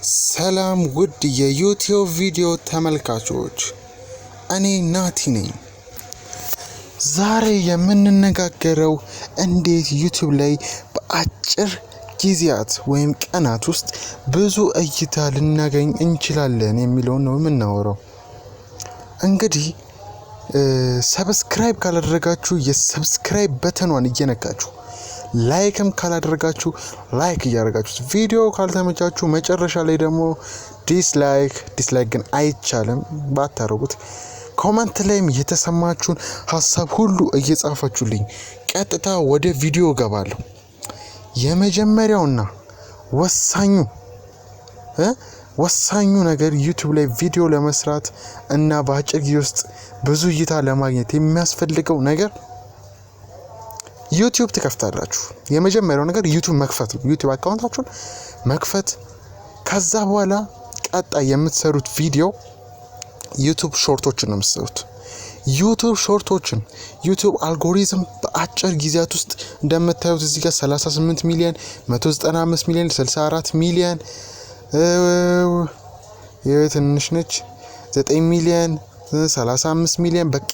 ሰላም ውድ የዩትዩብ ቪዲዮ ተመልካቾች፣ እኔ ናቲ ነኝ። ዛሬ የምንነጋገረው እንዴት ዩትዩብ ላይ በአጭር ጊዜያት ወይም ቀናት ውስጥ ብዙ እይታ ልናገኝ እንችላለን የሚለውን ነው የምናወራው። እንግዲህ ሰብስክራይብ ካላደረጋችሁ የሰብስክራይብ በተኗን እየነካችሁ ላይክም ካላደረጋችሁ ላይክ እያደረጋችሁ ቪዲዮ ካልተመቻችሁ መጨረሻ ላይ ደግሞ ዲስላይክ ግን አይቻልም ባታረጉት ኮሜንት ላይም የተሰማችሁን ሐሳብ ሁሉ እየጻፋችሁልኝ ቀጥታ ወደ ቪዲዮ ገባለሁ። የመጀመሪያውና ወሳኙ ነገር ዩቲዩብ ላይ ቪዲዮ ለመስራት እና በአጭር ጊዜ ውስጥ ብዙ እይታ ለማግኘት የሚያስፈልገው ነገር ዩትዩብ ትከፍታላችሁ። የመጀመሪያው ነገር ዩትዩብ መክፈት ነው። ዩትዩብ አካውንታችሁን መክፈት። ከዛ በኋላ ቀጣይ የምትሰሩት ቪዲዮ ዩትዩብ ሾርቶችን ነው የምትሰሩት። ዩትዩብ ሾርቶችን ዩትዩብ አልጎሪዝም በአጭር ጊዜያት ውስጥ እንደምታዩት እዚህ ጋር 38 ሚሊዮን 195 ሚሊዮን 64 ሚሊዮን ትንሽ ነች 9 ሚሊዮን 35 ሚሊዮን በቃ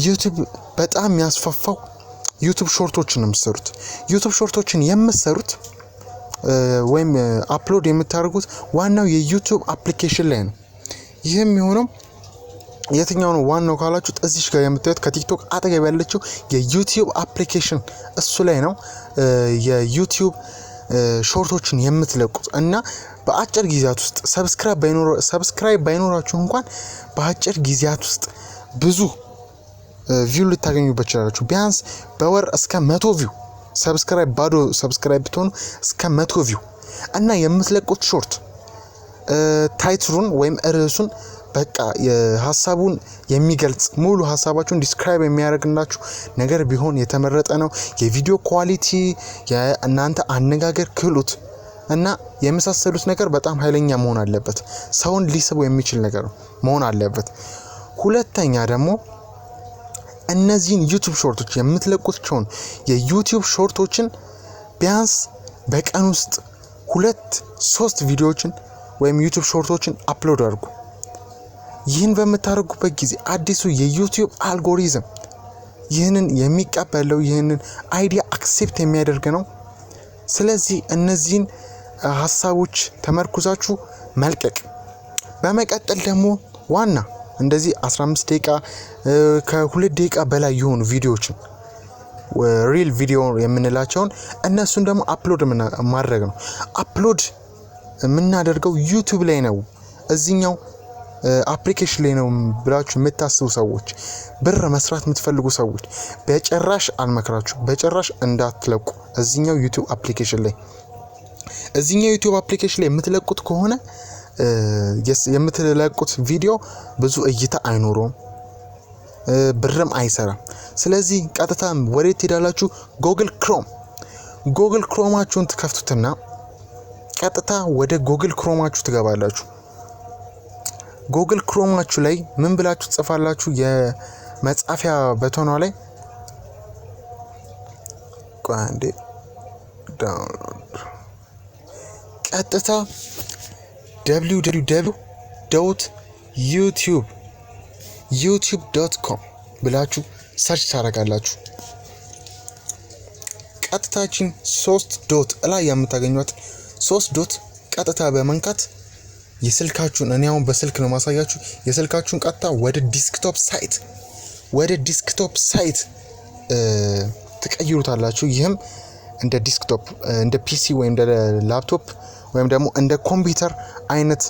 ዩትዩብ በጣም ያስፋፋው ዩትዩብ ሾርቶችን ነው የምትሰሩት። ዩትዩብ ሾርቶችን የምትሰሩት ወይም አፕሎድ የምታደርጉት ዋናው የዩትዩብ አፕሊኬሽን ላይ ነው። ይህም የሆነው የትኛው ነው ዋናው ካላችሁ እዚህ ጋር የምታዩት ከቲክቶክ አጠገብ ያለችው የዩትዩብ አፕሊኬሽን እሱ ላይ ነው የዩትዩብ ሾርቶችን የምትለቁት እና በአጭር ጊዜያት ውስጥ ሰብስክራይብ ባይኖራችሁ እንኳን በአጭር ጊዜያት ውስጥ ብዙ ቪው ልታገኙበት ይችላልችሁ። ቢያንስ በወር እስከ 100 ቪው ሰብስክራይብ ብትሆኑ እስከ 100 ቪው እና የምትለቁት ሾርት ታይትሉን ወይም ርዕሱን በቃ የሐሳቡን የሚገልጽ ሙሉ ሐሳባችሁን ዲስክራይብ የሚያደርግላችሁ ነገር ቢሆን የተመረጠ ነው። የቪዲዮ ኳሊቲ፣ የእናንተ አነጋገር ክህሎት እና የመሳሰሉት ነገር በጣም ኃይለኛ መሆን አለበት። ሰውን ሊስብ የሚችል ነገር መሆን አለበት። ሁለተኛ ደግሞ እነዚህን ዩትዩብ ሾርቶች የምትለቁትቸውን የዩትዩብ ሾርቶችን ቢያንስ በቀን ውስጥ 2-3 ቪዲዮዎችን ወይም ዩትዩብ ሾርቶችን አፕሎድ አድርጉ። ይህን በምታደርጉበት ጊዜ አዲሱ የዩትዩብ አልጎሪዝም ይህንን የሚቀበለው ይህንን አይዲያ አክሴፕት የሚያደርግ ነው። ስለዚህ እነዚህን ሐሳቦች ተመርኩዛችሁ መልቀቅ። በመቀጠል ደግሞ ዋና እንደዚህ 15 ደቂቃ ከ2 ደቂቃ በላይ የሆኑ ቪዲዮዎችን ሪል ቪዲዮ የምንላቸውን እነሱን ደግሞ አፕሎድ ማድረግ ነው። አፕሎድ የምናደርገው ዩቲዩብ ላይ ነው፣ እዚህኛው አፕሊኬሽን ላይ ነው ብላችሁ የምታስቡ ሰዎች፣ ብር መስራት የምትፈልጉ ሰዎች በጭራሽ አልመክራችሁ፣ በጭራሽ እንዳትለቁ። እዚህኛው ዩቲዩብ አፕሊኬሽን ላይ የምትለቁት ከሆነ የምትለቁት ቪዲዮ ብዙ እይታ አይኖረውም፣ ብርም አይሰራም። ስለዚህ ቀጥታ ወዴት ትሄዳላችሁ? ጉግል ክሮማችሁን ትከፍቱትና ቀጥታ ወደ ጉግል ክሮማችሁ ትገባላችሁ። ጉግል ክሮማችሁ ላይ ምን ብላችሁ ትጽፋላችሁ? የመጻፊያ በተኗ ላይ ቋንዴ ዳውንሎድ ቀጥታ www.youtube.com ብላችሁ ሰርች ታደርጋላችሁ። ቀጥታችን 3 ዶት ላይ የምታገኙት 3 ዶት ቀጥታ በመንካት የስልካችሁን እኔ አሁን በስልክ ነው ማሳያችሁ። የስልካችሁን ቀጥታ ወደ ዲስክቶፕ ሳይት ትቀይሩታላችሁ። ይህም እንደ ዲስክቶፕ እንደ ፒሲ ወይም እንደ ላፕቶፕ ወይም ደግሞ እንደ ኮምፒውተር አይነት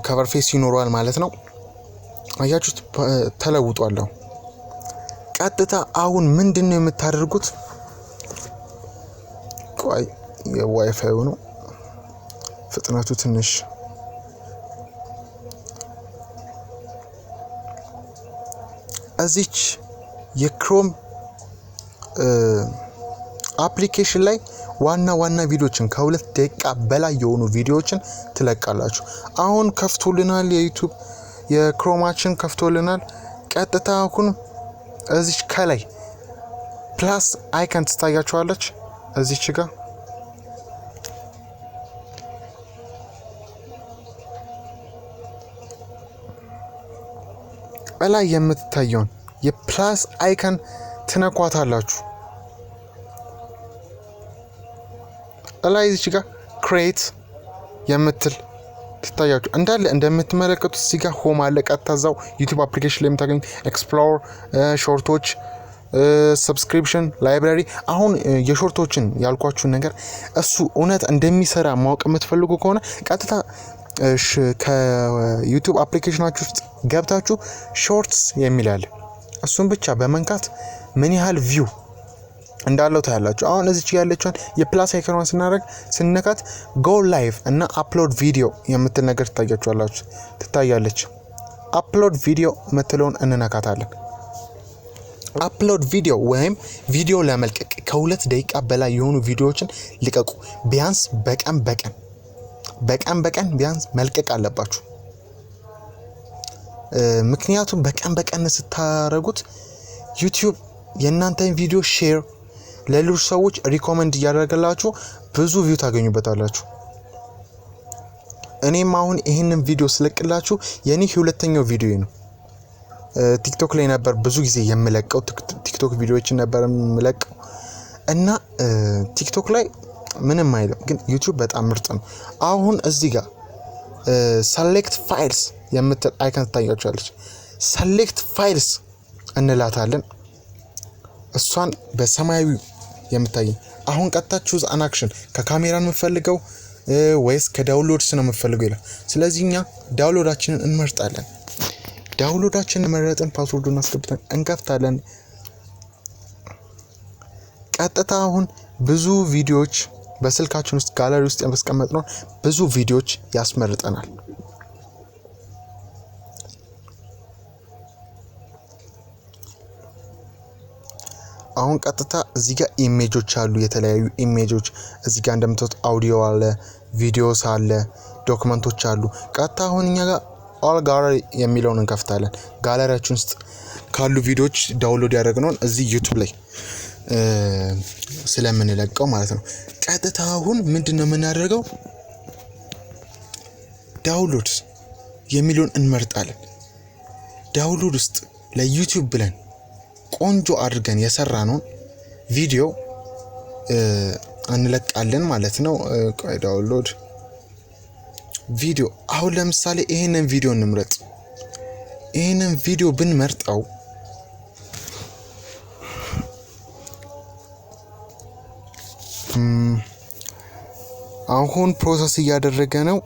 ከቨር ፌስ ይኖረዋል ማለት ነው። አያችሁት? ተለውጧል። ቀጥታ አሁን ምንድነው የምታደርጉት? ቆይ የዋይፋይ ነው ፍጥነቱ ትንሽ እዚች የክሮም አፕሊኬሽን ላይ ዋና ቪዲዮችን ከ2 ደቂቃ በላይ የሆኑ ቪዲዮዎችን ትለቃላችሁ። አሁን ከፍቶልናል፣ የዩቲዩብ የክሮማችን ከፍቶልናል። ቀጥታ አሁን እዚች ከላይ ፕላስ አይከን ትታያችኋለች እዚች ጋር እላይ የምትታየውን የፕላስ አይከን ትነኳታላችሁ። እላይ እዚህ ጋር ክሬት የምትል ትታያችሁ እንዳለ እንደምትመለከቱት እዚህ ጋር ሆም አለ። ቀጥታው ዩቲዩብ አፕሊኬሽን ላይ የምታገኙ ኤክስፕሎር፣ ሾርቶች፣ ሰብስክሪፕሽን፣ ላይብራሪ። አሁን የሾርቶችን ያልኳችሁ ነገር እሱ እውነት እንደሚሰራ ማወቅ የምትፈልጉ ከሆነ ቀጥታ ከዩቲዩብ አፕሊኬሽናችሁ ውስጥ ገብታችሁ ሾርትስ የሚል አለ። እሱን ብቻ በመንካት ምን ያህል ቪው እንዳለው ታያላችሁ። አሁን እዚች ያለችውን የፕላስ አይከኗን ስንነካት ጎ ላይቭ እና አፕሎድ ቪዲዮ የምትል ነገር ትታያለች። አፕሎድ ቪዲዮ የምትለውን እንነካታለን። አፕሎድ ቪዲዮ ወይም ቪዲዮ ለመልቀቅ ከ2 ደቂቃ በላይ የሆኑ ቪዲዮዎችን ልቀቁ። ቢያንስ በቀን ቢያንስ መልቀቅ አለባችሁ። ምክንያቱም በቀን ስታረጉት ዩቲዩብ የእናንተን ቪዲዮ ሼር ለሌሎች ሰዎች ሪኮመንድ እያደረገላችሁ ብዙ ቪው ታገኙበታላችሁ። እኔም አሁን ይሄንን ቪዲዮ ስለቅላችሁ የኔ ሁለተኛው ቪዲዮ ነው። ቲክቶክ ላይ ነበር ብዙ ጊዜ የምለቀው፣ ቲክቶክ ቪዲዮዎችን ነበር የምለቀው እና ቲክቶክ ላይ ምንም አይልም፣ ግን ዩቲዩብ በጣም ምርጥ ነው። አሁን እዚህ ጋር ሰሌክት ፋይልስ የምትል አይከን ታያችኋለች። ሰሌክት ፋይልስ እንላታለን። እሷን በሰማያዊ የምታይ አሁን ቀጥታ ቹዝ አን አክሽን ከካሜራ ነው የምፈልገው ወይስ ከዳውንሎድስ ነው የምፈልገው ይላል። ስለዚህ እኛ ዳውንሎዳችንን እንመርጣለን። ዳውንሎዳችንን መረጥን፣ ፓስወርዱን አስገብተን እንከፍታለን። ቀጥታ አሁን ብዙ ቪዲዮዎች በስልካችን ውስጥ ጋለሪ ውስጥ ያስቀመጥነው ብዙ ቪዲዮዎች ያስመርጠናል። አሁን ቀጥታ እዚህ ጋር ኢሜጆች አሉ፣ የተለያዩ ኢሜጆች እዚህ ጋር እንደምታዩት አውዲዮ አለ፣ ቪዲዮስ አለ፣ ዶክመንቶች አሉ። ቀጥታ አሁን እኛ ጋር ኦል ጋለሪ የሚለውን እንከፍታለን። ጋለሪያችን ውስጥ ካሉ ቪዲዮዎች ዳውንሎድ ያደረግነውን እዚህ ዩቲዩብ ላይ ስለምንለቀው ማለት ነው። ቀጥታ አሁን ምንድነው የምናደርገው? ዳውንሎድ የሚለውን እንመርጣለን። ዳውንሎድ ውስጥ ለዩቲዩብ ብለን ቆንጆ አድርገን የሰራነውን ቪዲዮ እንለቃለን ማለት ነው። ዳውንሎድ ቪዲዮ። አሁን ለምሳሌ ይሄንን ቪዲዮ እንምረጥ። ይሄንን ቪዲዮ ብንመርጠው አሁን ፕሮሰስ እያደረገ ነው።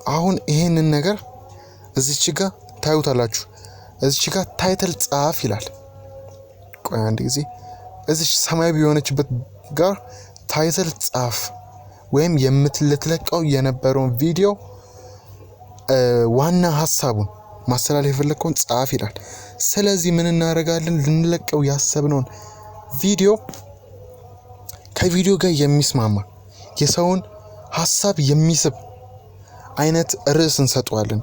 አሁን ይሄንን ነገር እዚች ጋር ታዩታላችሁ። እዚች ጋር ታይትል ጻፍ ይላል። ቆይ አንድ ጊዜ እዚች ሰማያዊ የሆነችበት ጋር ታይትል ጻፍ ወይም የምትለቀው የነበረውን ቪዲዮ ዋና ሐሳቡን ማስተላለፍ የፈለከውን ጻፍ ይላል። ስለዚህ ምን እናደርጋለን? ልንለቀው ያሰብነውን ቪዲዮ ከቪዲዮ ጋር የሚስማማ የሰውን ሐሳብ የሚስብ አይነት ርዕስ እንሰጠዋለን።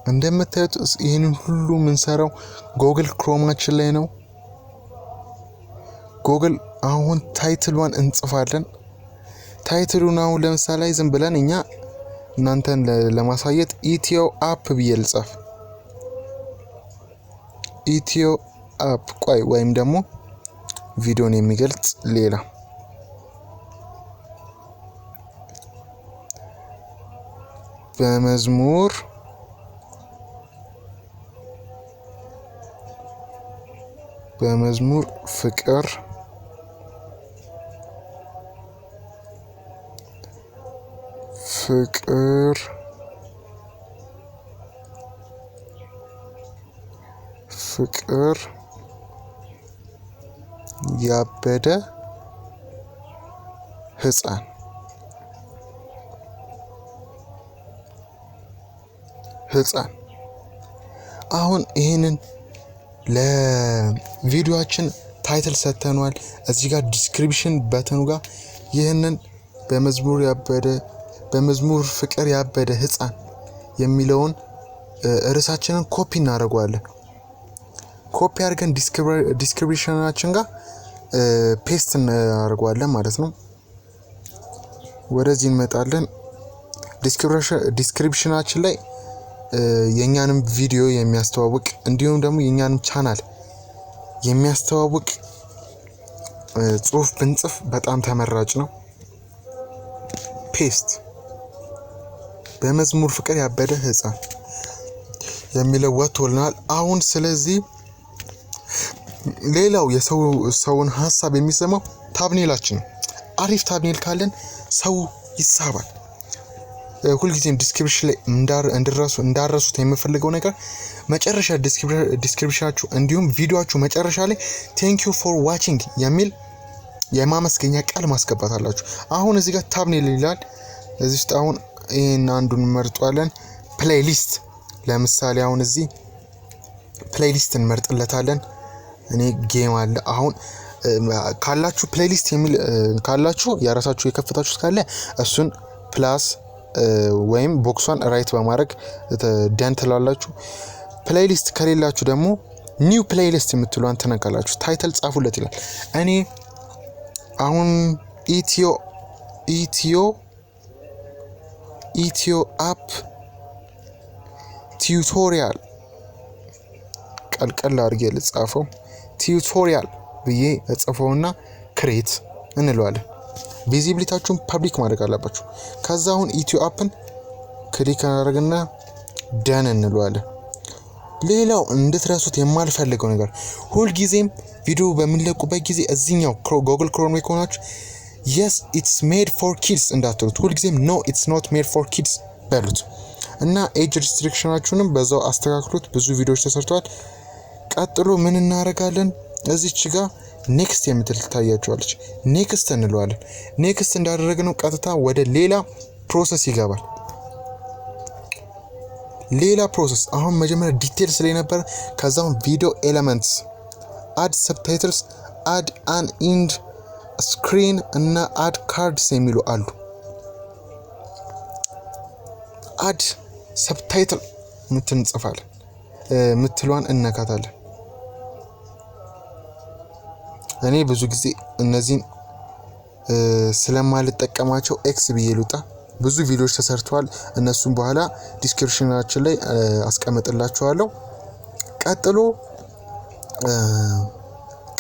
እንደምታዩት ይሄንን ሁሉ የምንሰራው ጎግል ክሮማችን ላይ ነው። ጎግል አሁን ታይትሉን እንጽፋለን። ታይትሉን አሁን ለምሳሌ ዝም ብለን እኛ እናንተን ለማሳየት ኢትዮ አፕ ብዬ ልጻፍ። ኢትዮ አፕ ቆይ ወይም ደግሞ ቪዲዮን የሚገልጽ ሌላ በመዝሙር ፍቅር ያበደ ሕፃን አሁን ይሄንን ለቪዲዮአችን ታይትል ሰተናል። እዚህ ጋር ዲስክሪፕሽን በተኑ ጋር ይሄንን በመዝሙር ፍቅር ያበደ ሕፃን የሚለውን ርዕሳችንን ኮፒ እናደርጋለን። ኮፒ አድርገን ዲስክሪፕሽናችን ጋር ፔስት እናደርጋለን ማለት ነው። ወደዚህ እንመጣለን። ዲስክሪፕሽናችን ላይ የኛንም ቪዲዮ የሚያስተዋውቅ እንዲሁም ደግሞ የኛንም ቻናል የሚያስተዋውቅ ጽሁፍ ብንጽፍ በጣም ተመራጭ ነው። ፔስት በመዝሙር ፍቅር ያበደ ህፃን የሚለው ወጥቶልናል አሁን። ስለዚህ ሌላው የሰውን ሐሳብ የሚሰማው ታብኔላችን አሪፍ ታብኔል ካለን ሰው ይሳባል። ሁልጊዜም ዲስክሪፕሽን ላይ እንዳረሱት የምፈልገው ነገር መጨረሻ ዲስክሪፕሽናችሁ እንዲሁም ቪዲዮአችሁ መጨረሻ ላይ ቴንክ ዩ ፎር ዋቺንግ የሚል የማመስገኛ ቃል ማስገባት አላችሁ። አሁን እዚህ ጋር ታብኔል ይላል። እዚህ ውስጥ አሁን ይሄን አንዱን እንመርጣለን። ፕሌሊስት ለምሳሌ አሁን እዚህ ፕሌሊስት እንመርጥለታለን። እኔ ጌም አለ አሁን ካላችሁ ፕሌሊስት የሚል ካላችሁ ያራሳችሁ የከፈታችሁት ካለ እሱን ፕላስ ወይም ቦክሷን ራይት በማድረግ ደን ትላላችሁ። ፕሌሊስት ከሌላችሁ ደግሞ ኒው ፕሌሊስት የምትሉን ተነካላችሁ። ታይትል ጻፉለት ይላል። እኔ አሁን ኢትዮ አፕ ቱቶሪያል ቀልቀል አድርጌ ልጻፈው ቱቶሪያል ብዬ እጽፈውና ክሬት እንለዋለን። ቪዚቢሊቲያችሁን ፐብሊክ ማድረግ አለባችሁ። ከዛ አሁን ኢትዮ አፕን ክሊክ አድርገና ደን እንለዋለን። ሌላው እንድትረሱት የማልፈልገው ነገር ሁልጊዜም ቪዲዮ በሚለቁበት ጊዜ እዚህኛው ጉግል ክሮም ላይ ከሆናችሁ yes it's made for kids እንዳትሉት። ሁልጊዜም no it's not made for kids በሉት እና ኤጅ ሪስትሪክሽናችሁንም በዛው አስተካክሉት። ብዙ ቪዲዮዎች ተሰርተዋል። ቀጥሎ ምን እናደርጋለን? እዚች ጋር ኔክስት የምትል ታያችኋለች። ኔክስት እንለዋለን። ኔክስት እንዳደረግነው ቀጥታ ወደ ሌላ ፕሮሰስ ይገባል። ሌላ ፕሮሰስ አሁን መጀመሪያ ዲቴልስ ላይ ነበር። ከዛው ቪዲዮ ኤሌመንትስ፣ አድ ሰብታይትልስ፣ አድ አን ኢንድ ስክሪን እና አድ ካርድስ የሚሉ አሉ። አድ ሰብታይትል ምትንጽፋለን ምትሏን እነካታለን። እኔ ብዙ ጊዜ እነዚህን ስለማልጠቀማቸው ኤክስ ብዬ ልውጣ። ብዙ ቪዲዮዎች ተሰርተዋል። እነሱን በኋላ ዲስክሪፕሽናችን ላይ አስቀምጥላችኋለሁ።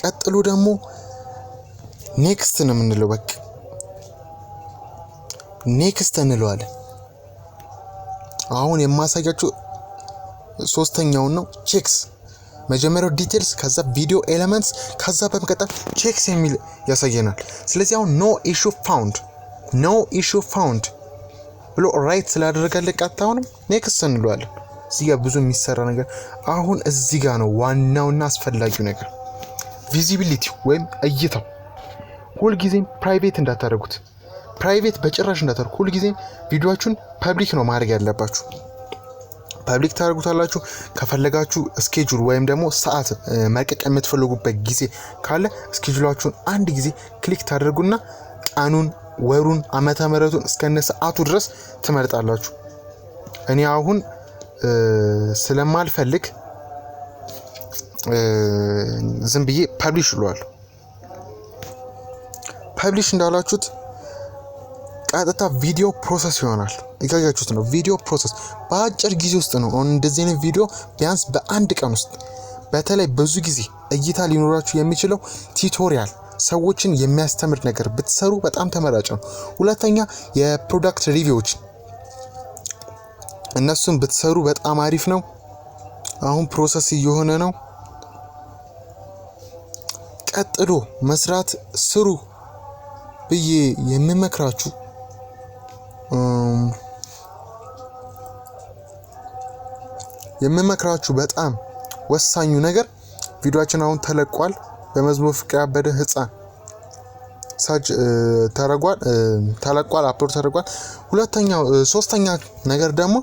ቀጥሎ ደግሞ ኔክስት ነው የምንለው። በቃ ኔክስት እንለዋለን። አሁን የማሳያችሁ ሶስተኛው ነው። ቼክስ መጀመሪያው ዲቴልስ፣ ከዛ ቪዲዮ ኤሌመንትስ፣ ከዛ በመቀጠል ቼክስ የሚል ያሳየናል። ስለዚህ አሁን ኖ ኢሹ ፋውንድ ብሎ ራይት ስላደረጋለን ቀጥታ አሁንም ኔክስት እንለዋለን። እዚህ ጋር ብዙ የሚሰራ ነገር አሁን እዚህ ጋር ነው ዋናውና አስፈላጊው ነገር ቪዚቢሊቲ ወይም እይታው። ሁልጊዜም ፕራይቬት እንዳታደርጉት፣ ፕራይቬት በጭራሽ እንዳታደርጉ። ሁልጊዜም ቪዲዮአችሁን ፐብሊክ ነው ማድረግ ያለባችሁ። ፐብሊክ ታደርጉታላችሁ። ከፈለጋችሁ ስኬጁል ወይም ደግሞ ሰዓት መልቀቅ የምትፈልጉበት ጊዜ ካለ ስኬጁላችሁን አንድ ጊዜ ክሊክ ታደርጉና ቀኑን፣ ወሩን፣ ዓመተ ምህረቱን እስከነ ሰዓቱ ድረስ ትመርጣላችሁ። እኔ አሁን ስለማልፈልግ ዝም ብዬ ፐብሊሽ እለዋለሁ። ፐብሊሽ እንዳላችሁት ቀጥታ ቪዲዮ ፕሮሰስ ይሆናል። ይጋያችሁት ነው ቪዲዮ ፕሮሰስ በአጭር ጊዜ ውስጥ ነው። አሁን እንደዚህ አይነት ቪዲዮ ቢያንስ በአንድ ቀን ውስጥ በተለይ ብዙ ጊዜ እይታ ሊኖራችሁ የሚችለው ቱቶሪያል ሰዎችን የሚያስተምር ነገር ብትሰሩ በጣም ተመራጭ ነው። ሁለተኛ የፕሮዳክት ሪቪዎች እነሱን ብትሰሩ በጣም አሪፍ ነው። አሁን ፕሮሰስ እየሆነ ነው። ቀጥሎ መስራት ስሩ ብዬ የምመክራችሁ በጣም ወሳኙ ነገር ቪዲዮአችን አሁን ተለቋል። በመዝሙር ፍቅር ያበደ ህፃን ሳጅ ተለቋል፣ አፕሎድ ተደርጓል። ሶስተኛ ነገር ደግሞ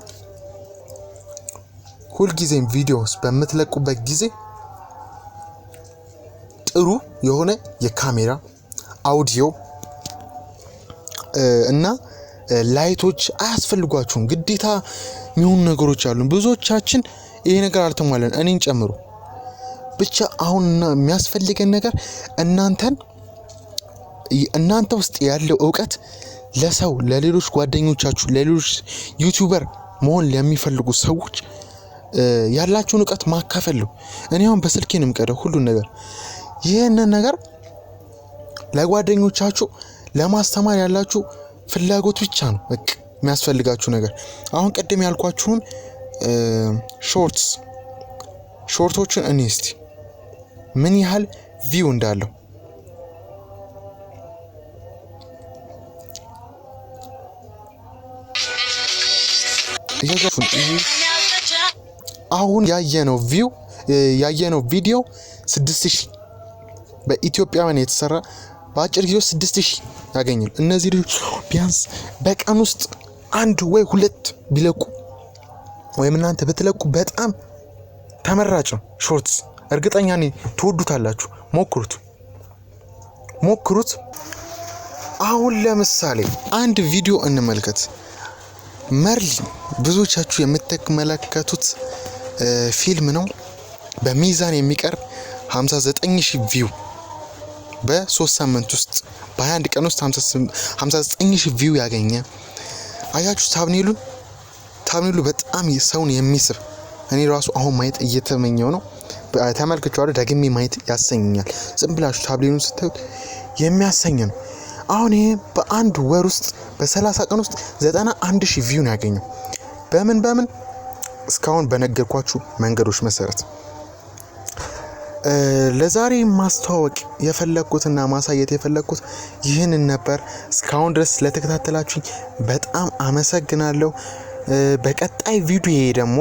ሁልጊዜም ቪዲዮስ በምትለቁበት ጊዜ ጥሩ የሆነ የካሜራ አውዲዮ እና ላይቶች አያስፈልጓችሁም። ግዴታ የሚሆኑ ነገሮች አሉ። ብዙዎቻችን ይሄ ነገር አልተሟለን፣ እኔን ጨምሮ። ብቻ አሁን የሚያስፈልገን ነገር እናንተ ውስጥ ያለው ዕውቀት ለሰው ለሌሎች ጓደኞቻችሁ ለሌሎች ዩቲዩበር መሆን ለሚፈልጉ ሰዎች ያላችሁን ዕውቀት ማካፈል ነው። እኔ አሁን በስልኬ ነው የምቀዳው ሁሉን ነገር። ይሄንን ነገር ለጓደኞቻችሁ ለማስተማር ያላችሁ ፍላጎት ብቻ ነው በቃ የሚያስፈልጋችሁ ነገር። አሁን ቀደም ያልኳችሁን ሾርቶችን እኔ እስቲ ምን ያህል ቪው እንዳለው አሁን ያየነው ቪዲዮ 6000 በኢትዮጵያውያን የተሰራ በአጭር ጊዜ 6000 ያገኛል። እነዚህ ልጆች ቢያንስ በቀን ውስጥ አንድ ወይ ሁለት ቢለቁ ወይም እናንተ ብትለቁ በጣም ተመራጭ ነው ሾርትስ። እርግጠኛ ነኝ ትወዱታላችሁ። ሞክሩት። አሁን ለምሳሌ አንድ ቪዲዮ እንመልከት። መርሊን ብዙዎቻችሁ የምትመለከቱት ፊልም ነው። በሚዛን የሚቀርብ 59000 ቪው በ3 ሳምንት ውስጥ በ21 ቀን ውስጥ 59000 ቪው ያገኘ። አያችሁ ታብኔሉ በጣም ሰውን የሚስብ። እኔ ራሱ አሁን ማየት እየተመኘው ነው። ተመልክቻለሁ፣ ደግሜ ማየት ያሰኘኛል። ዝም ብላችሁ ታብኔሉን ስታዩት የሚያሰኝ ነው። አሁን ይሄ በአንድ ወር ውስጥ በ30 ቀን ውስጥ 91000 ቪው ነው ያገኘው። በምን እስካሁን በነገርኳችሁ መንገዶች መሰረት ለዛሬ ማስተዋወቅ የፈለኩትና ማሳየት የፈለኩት ይህንን ነበር። እስካሁን ድረስ ለተከታተላችሁኝ በጣም አመሰግናለሁ። በቀጣይ ቪዲዮ ደግሞ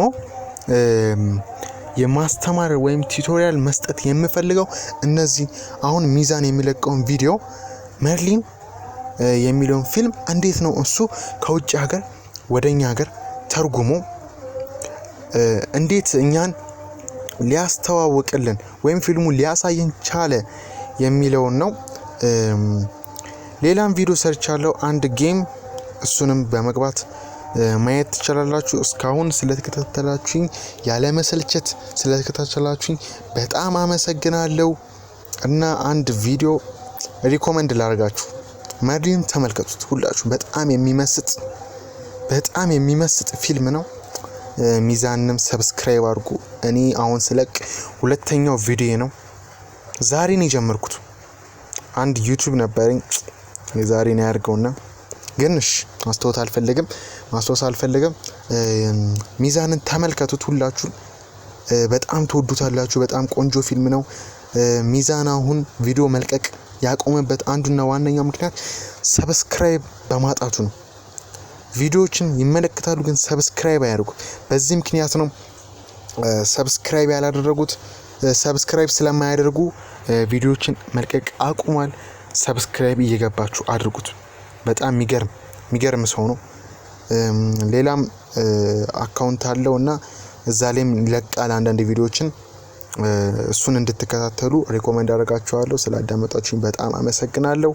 የማስተማር ወይም ቱቶሪያል መስጠት የምፈልገው እነዚህ አሁን ሚዛን የሚለቀውን ቪዲዮ መርሊን የሚለውን ፊልም እንዴት ነው እሱ ከውጭ ሀገር ወደኛ ሀገር ተርጉሞ እንዴት እኛን ሊያስተዋውቅልን ወይም ፊልሙ ሊያሳየን ቻለ የሚለውን ነው። ሌላም ቪዲዮ ሰርቻለሁ አንድ ጌም፣ እሱንም በመግባት ማየት ትችላላችሁ። እስካሁን ስለተከታተላችሁኝ ያለ መሰልቸት ስለተከታተላችሁኝ በጣም አመሰግናለሁ። እና አንድ ቪዲዮ ሪኮመንድ ላደርጋችሁ፣ መርሊን ተመልከቱት ሁላችሁ። በጣም የሚመስጥ ፊልም ነው። ሚዛንም ሰብስክራይብ አድርጉ። እኔ አሁን ስለቅ ሁለተኛው ቪዲዮ ነው። ዛሬ ነው የጀመርኩት። አንድ ዩትዩብ ነበረኝ የዛሬ ነው ያርገውና ግን እሺ ማስተዋወስ አልፈልግም። ሚዛንን ተመልከቱት ሁላችሁ። በጣም ትወዱታላችሁ። በጣም ቆንጆ ፊልም ነው። ሚዛን አሁን ቪዲዮ መልቀቅ ያቆመበት አንዱና ዋነኛው ምክንያት ሰብስክራይብ በማጣቱ ነው። ቪዲዮዎችን ይመለከታሉ ግን ሰብስክራይብ አያደርጉ። በዚህ ምክንያት ነው ሰብስክራይብ ያላደረጉት። ሰብስክራይብ ስለማያደርጉ ቪዲዮዎችን መልቀቅ አቁሟል። ሰብስክራይብ እየገባችሁ አድርጉት። በጣም የሚገርም ሰው ነው። ሌላም አካውንት አለውና እዛ ላይም ይለቃል አንዳንድ ቪዲዮዎችን። እሱን እንድትከታተሉ ሪኮመንድ አደርጋችኋለሁ። ስላዳመጣችሁኝ በጣም አመሰግናለሁ።